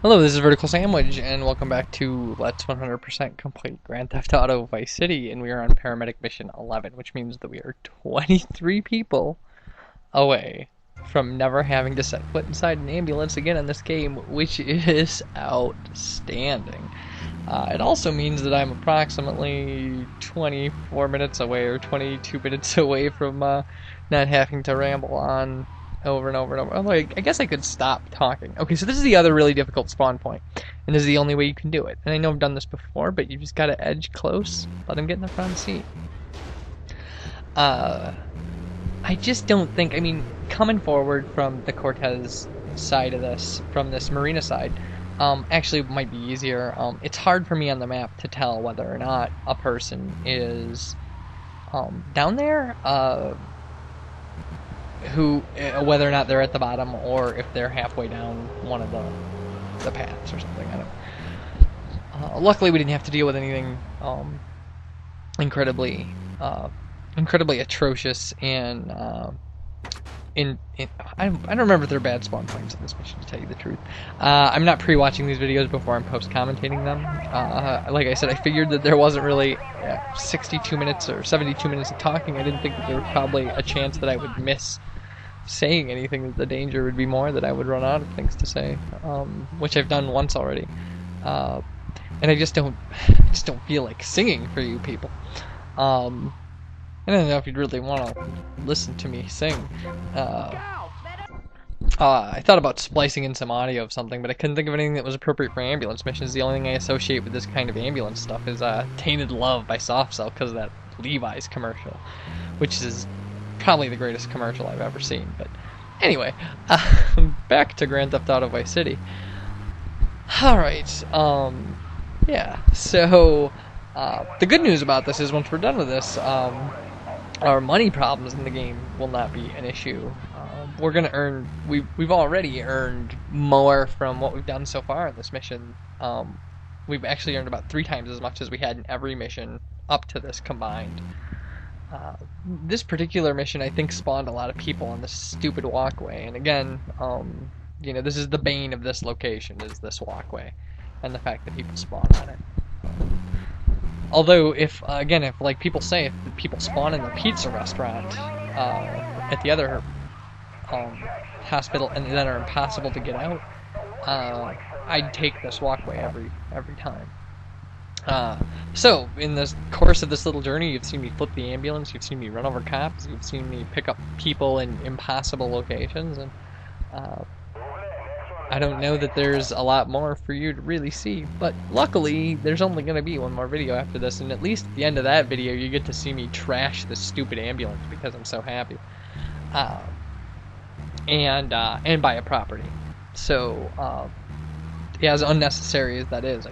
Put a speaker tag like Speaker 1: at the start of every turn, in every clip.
Speaker 1: Hello, this is VerticalSandwich, and welcome back to Let's 100% Complete Grand Theft Auto Vice City, and we are on Paramedic Mission 11, which means that we are 23 people away from never having to set foot inside an ambulance again in this game, which is outstanding. It also means that I'm approximately 24 minutes away, or 22 minutes away from not having to ramble on over and over and over. Like, I guess I could stop talking. Okay, so this is the other really difficult spawn point, and this is the only way you can do it. And I know I've done this before, but you just gotta edge close, let him get in the front seat. I just don't think, I mean, coming forward from the Cortez side of this, from this marina side, actually might be easier. It's hard for me on the map to tell whether or not a person is down there, whether or not they're at the bottom or if they're halfway down one of the paths or something. I don't. Luckily, we didn't have to deal with anything incredibly atrocious and I don't remember if there are bad spawn points in this mission, to tell you the truth. I'm not pre-watching these videos before I'm post-commentating them. Like I said, I figured that there wasn't really 62 minutes or 72 minutes of talking. I didn't think that there was probably a chance that I would miss saying anything, that the danger would be more that I would run out of things to say, which I've done once already. And I just don't feel like singing for you people. I don't know if you'd really want to listen to me sing. I thought about splicing in some audio of something, but I couldn't think of anything that was appropriate for ambulance missions. The only thing I associate with this kind of ambulance stuff is Tainted Love by Soft Cell, because of that Levi's commercial, which is probably the greatest commercial I've ever seen. But anyway, back to Grand Theft Auto Vice City. Alright, yeah, so the good news about this is once we're done with this, our money problems in the game will not be an issue. We're gonna earn. We've already earned more from what we've done so far in this mission. We've actually earned about 3 times as much as we had in every mission up to this combined. This particular mission, I think, spawned a lot of people on this stupid walkway, and again, you know, this is the bane of this location, is this walkway, and the fact that people spawn on it. Although, if like people say, if people spawn in the pizza restaurant at the other hospital and then are impossible to get out, I'd take this walkway every time. So, in the course of this little journey, you've seen me flip the ambulance, you've seen me run over cops, you've seen me pick up people in impossible locations, and I don't know that there's a lot more for you to really see, but luckily there's only going to be one more video after this, and at least at the end of that video you get to see me trash this stupid ambulance because I'm so happy, and buy a property. So yeah, as unnecessary as that is,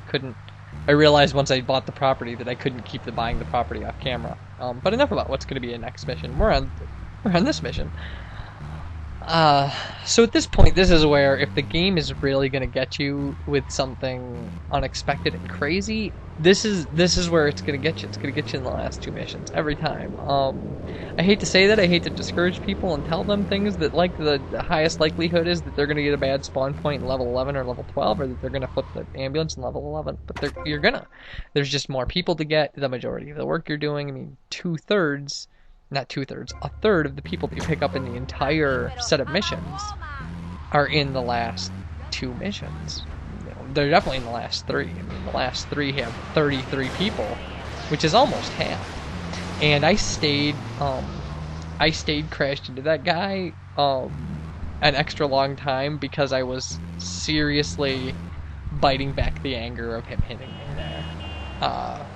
Speaker 1: I realized once I bought the property that I couldn't keep buying the property off camera. But enough about what's going to be in next mission. We're on this mission. So at this point, this is where if the game is really going to get you with something unexpected and crazy, this is where it's going to get you. It's going to get you in the last 2 missions every time. I hate to say that. I hate to discourage people and tell them things that, like, the highest likelihood is that they're going to get a bad spawn point in level 11 or level 12, or that they're going to flip the ambulance in level 11. But you're gonna. There's just more people to get. The majority of the work you're doing. I mean, a third of the people that you pick up in the entire set of missions are in the last 2 missions. You know, they're definitely in the last 3. I mean, the last 3 have 33 people, which is almost half. And I stayed crashed into that guy an extra long time because I was seriously biting back the anger of him hitting me there.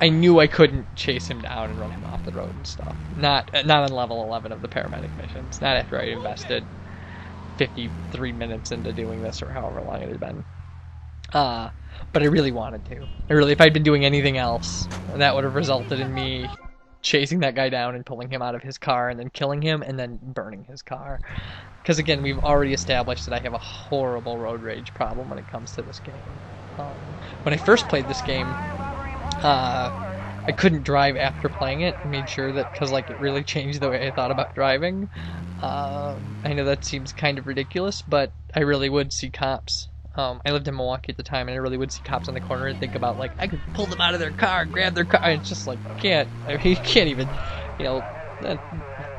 Speaker 1: I knew I couldn't chase him down and run him off the road and stuff. Not on level 11 of the paramedic missions. Not after I invested 53 minutes into doing this, or however long it had been. But I really wanted to. If I'd been doing anything else, that would have resulted in me chasing that guy down and pulling him out of his car and then killing him and then burning his car. Because again, we've already established that I have a horrible road rage problem when it comes to this game. When I first played this game, I couldn't drive after playing it. I made sure that, because like it really changed the way I thought about driving. I know that seems kind of ridiculous, but I really would see cops I lived in Milwaukee at the time, and I really would see cops on the corner and think about, like, I could pull them out of their car, grab their car. And it's just like, can't. I mean, you can't even, you know,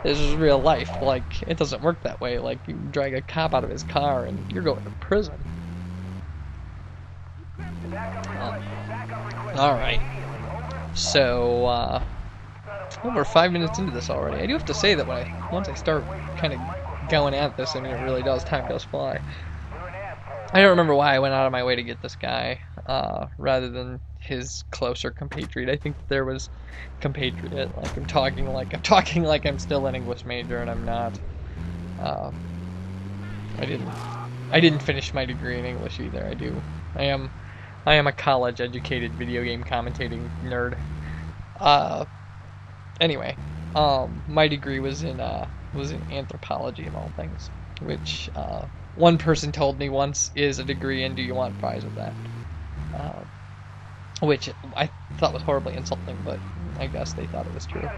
Speaker 1: this is real life. Like, it doesn't work that way. Like, you drag a cop out of his car, and you're going to prison. Alright. So, we're 5 minutes into this already. I do have to say that once I start kind of going at this, I mean, it really does. Time does fly. I don't remember why I went out of my way to get this guy, rather than his closer compatriot. I think there was compatriot. Like I'm talking like I'm still an English major, and I'm not. I didn't finish my degree in English either. I am a college-educated video game commentating nerd. Anyway, my degree was in anthropology of all things, which one person told me once is a degree in do you want fries with that, which I thought was horribly insulting, but I guess they thought it was true.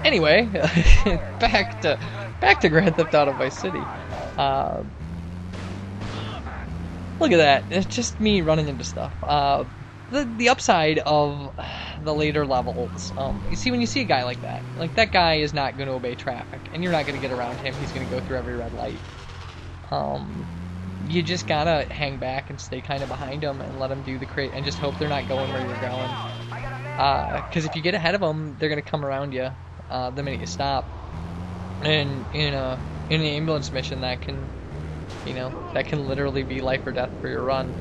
Speaker 1: Anyway, back to Grand Theft Auto Vice City. Look at that, it's just me running into stuff. The upside of the later levels, you see, when you see a guy like that guy is not going to obey traffic, and you're not going to get around him. He's going to go through every red light. You just gotta hang back and stay kind of behind them and let them do the crate, and just hope they're not going where you're going. Because if you get ahead of them, they're going to come around you the minute you stop. And in an ambulance mission, that can literally be life or death for your run.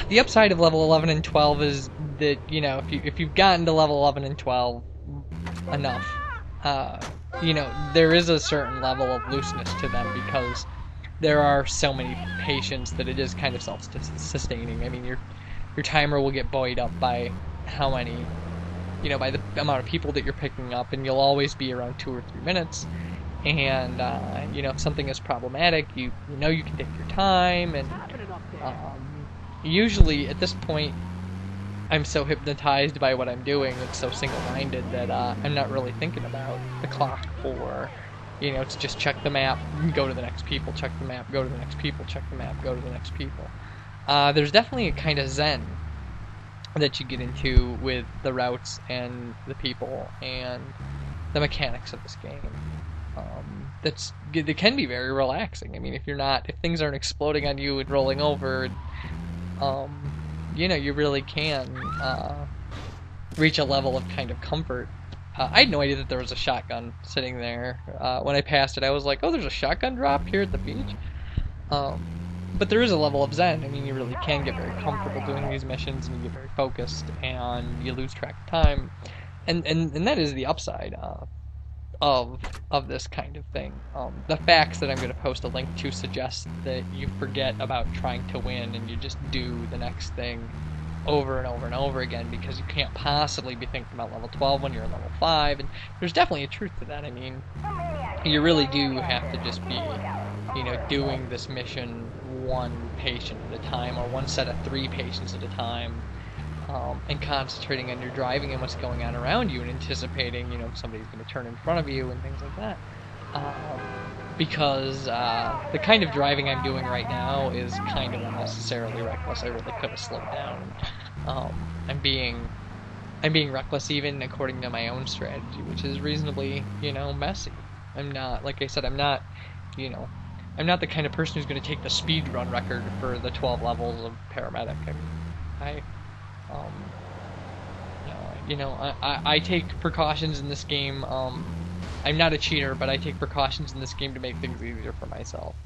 Speaker 1: The upside of level 11 and 12 is that, you know, if you've gotten to level 11 and 12 enough, you know, there is a certain level of looseness to them, because there are so many patients that it is kind of self-sustaining. I mean, your timer will get buoyed up by how many, you know, by the amount of people that you're picking up, and you'll always be around 2 or 3 minutes. And you know, if something is problematic, you know you can take your time, and usually at this point I'm so hypnotized by what I'm doing, it's so single-minded that I'm not really thinking about the clock, or, you know, it's just check the map, go to the next people, check the map, go to the next people, check the map, go to the next people. There's definitely a kind of zen that you get into with the routes and the people and the mechanics of this game. That can be very relaxing. I mean, if things aren't exploding on you and rolling over, you know, you really can reach a level of kind of comfort. I had no idea that there was a shotgun sitting there. When I passed it, I was like, oh, there's a shotgun drop here at the beach? But there is a level of zen. I mean, you really can get very comfortable doing these missions, and you get very focused, and you lose track of time. And that is the upside of this kind of thing. The facts that I'm going to post a link to suggest that you forget about trying to win, and you just do the next thing over and over and over again, because you can't possibly be thinking about level 12 when you're at level 5, and there's definitely a truth to that. I mean, you really do have to just be, you know, doing this mission one patient at a time, or one set of 3 patients at a time, and concentrating on your driving and what's going on around you, and anticipating, you know, if somebody's going to turn in front of you and things like that. Because the kind of driving I'm doing right now is kind of unnecessarily reckless. I really could have slowed down. I'm being reckless even according to my own strategy, which is reasonably, you know, messy. I'm not, like I said, I'm not the kind of person who's going to take the speed run record for the 12 levels of Paramedic. I take precautions in this game. I'm not a cheater, but I take precautions in this game to make things easier for myself.